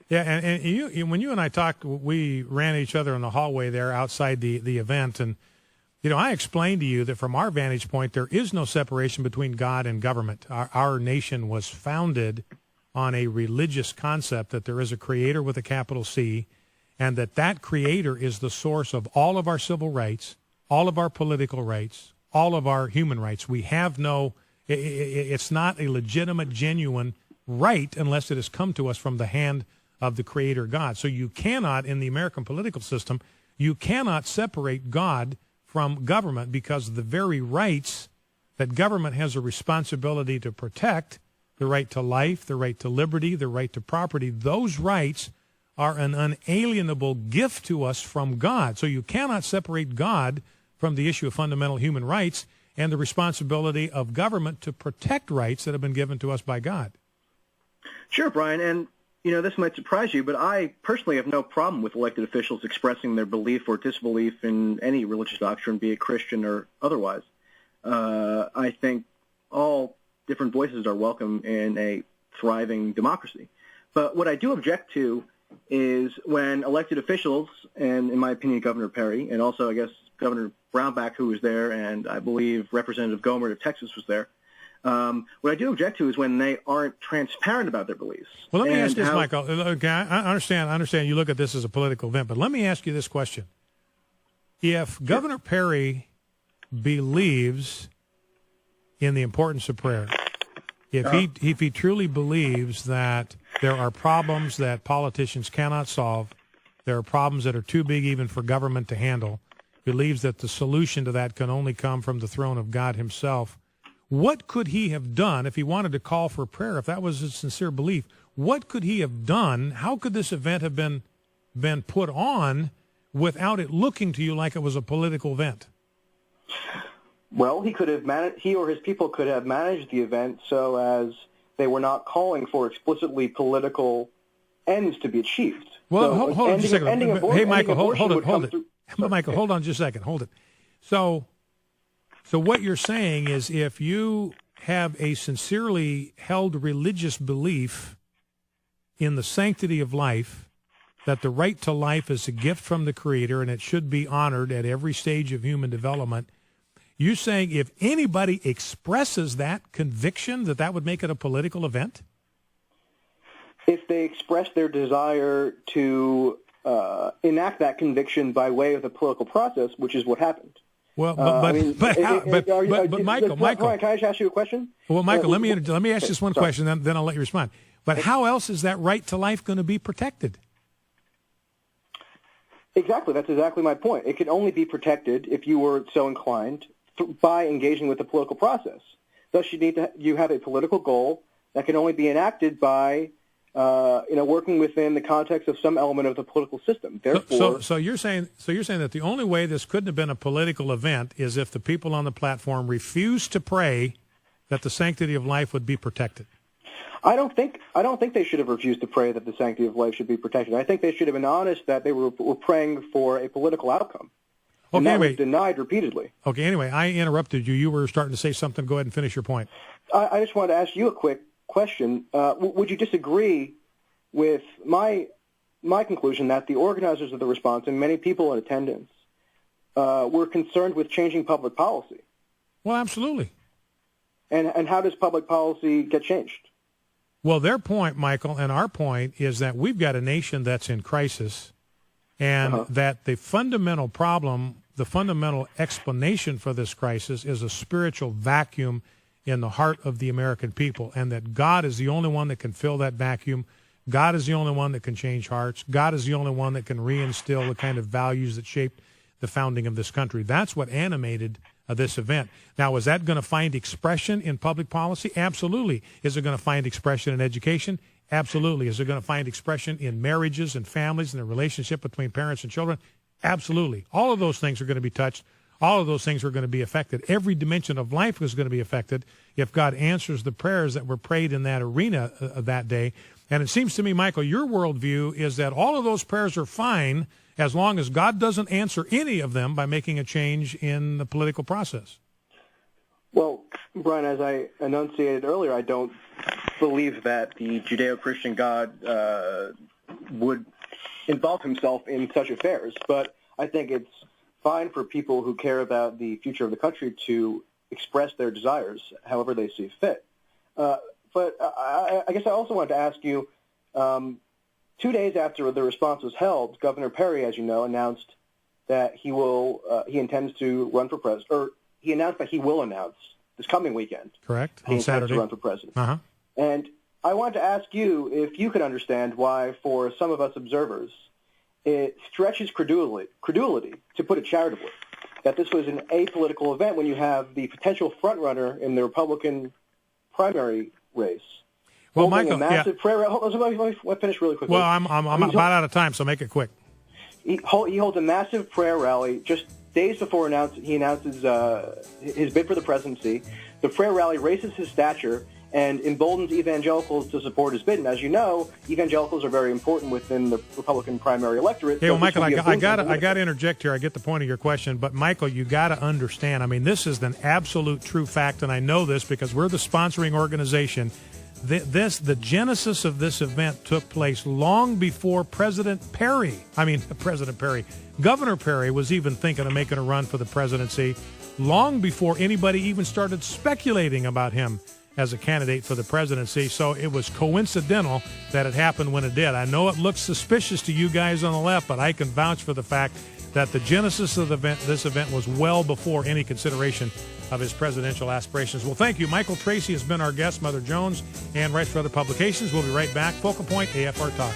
Yeah, and when you and I talked, we ran each other in the hallway there outside the event, and I explained to you that from our vantage point, there is no separation between God and government. Our nation was founded on a religious concept that there is a creator with a capital C, and that creator is the source of all of our civil rights, all of our political rights, all of our human rights. We have it's not a legitimate, genuine right unless it has come to us from the hand of the creator God. So you cannot, in the American political system, you cannot separate God from government, because the very rights that government has a responsibility to protect, the right to life, the right to liberty, the right to property, those rights are an unalienable gift to us from God. So you cannot separate God from the issue of fundamental human rights and the responsibility of government to protect rights that have been given to us by God. Sure, Brian, and this might surprise you, but I personally have no problem with elected officials expressing their belief or disbelief in any religious doctrine, be it Christian or otherwise. I think all different voices are welcome in a thriving democracy. But what I do object to is when elected officials, and in my opinion, Governor Perry, and also I guess Governor Brownback, who was there, and I believe Representative Gomer of Texas was there, what I do object to is when they aren't transparent about their beliefs. Well, let me ask this, Michael. Okay, I understand you look at this as a political event, but let me ask you this question. If Governor Perry believes in the importance of prayer, if he truly believes that there are problems that politicians cannot solve, there are problems that are too big even for government to handle, believes that the solution to that can only come from the throne of God himself, what could he have done if he wanted to call for prayer, if that was his sincere belief? What could he have done? How could this event have been put on without it looking to you like it was a political event? Well, he or his people could have managed the event so as they were not calling for explicitly political ends to be achieved. Well, so hold on just a second. Hey, Michael, hold it. Michael, hold on just a second. Hold it. So what you're saying is if you have a sincerely held religious belief in the sanctity of life, that the right to life is a gift from the Creator and it should be honored at every stage of human development, you're saying if anybody expresses that conviction, that would make it a political event? If they express their desire to enact that conviction by way of the political process, which is what happened. Well, but Michael, Brian, can I just ask you a question? Well, Michael, let me ask just one question, then I'll let you respond. But how else is that right to life going to be protected? Exactly, that's exactly my point. It can only be protected if you were so inclined by engaging with the political process. Thus, you have a political goal that can only be enacted by working within the context of some element of the political system. Therefore, so you're saying that the only way this couldn't have been a political event is if the people on the platform refused to pray that the sanctity of life would be protected. I don't think they should have refused to pray that the sanctity of life should be protected. I think they should have been honest that they were praying for a political outcome. And that was denied repeatedly. Okay, anyway, I interrupted you. You were starting to say something. Go ahead and finish your point. I just wanted to ask you a quick question. Would you disagree with my conclusion that the organizers of the response and many people in attendance were concerned with changing public policy? Well, absolutely. And how does public policy get changed? Well, their point, Michael, and our point is that we've got a nation that's in crisis, and that the fundamental problem, the fundamental explanation for this crisis is a spiritual vacuum in the heart of the American people, and that God is the only one that can fill that vacuum. God is the only one that can change hearts. God is the only one that can reinstill the kind of values that shaped the founding of this country. That's what animated this event. Now, is that going to find expression in public policy? Absolutely. Is it going to find expression in education? Absolutely. Is it going to find expression in marriages and families and the relationship between parents and children? Absolutely. All of those things are going to be touched. All of those things are going to be affected. Every dimension of life is going to be affected if God answers the prayers that were prayed in that arena that day. And it seems to me, Michael, your worldview is that all of those prayers are fine as long as God doesn't answer any of them by making a change in the political process. Well, Brian, as I enunciated earlier, I don't believe that the Judeo-Christian God would involve himself in such affairs. But I think it's fine for people who care about the future of the country to express their desires however they see fit. But I guess I also wanted to ask you, 2 days after the response was held, Governor Perry, as you know, announced that he intends to run for president, or he announced that he will announce this coming weekend. Correct. He On intends Saturday. to run for president. Uh-huh. And I wanted to ask you if you could understand why, for some of us observers, it stretches credulity, to put it charitably, that this was an apolitical event when you have the potential frontrunner in the Republican primary race. Well, Michael, a massive prayer. Let me finish really quickly. Well, I'm about out of time, so make it quick. He holds a massive prayer rally just days before he announces his bid for the presidency. The prayer rally raises his stature and emboldens evangelicals to support his bid. And as you know, evangelicals are very important within the Republican primary electorate. Hey, well, Michael, I got to interject here. I get the point of your question, but Michael, you got to understand. I mean, this is an absolute true fact, and I know this because we're the sponsoring organization. The genesis of this event took place long before Governor Perry was even thinking of making a run for the presidency, long before anybody even started speculating about him as a candidate for the presidency. So it was coincidental that it happened when it did. I know it looks suspicious to you guys on the left, but I can vouch for the fact that the genesis of this event was well before any consideration of his presidential aspirations. Well, thank you. Michael Tracy has been our guest. Mother Jones and writes for other publications. We'll be right back. Focal Point, AFR Talk.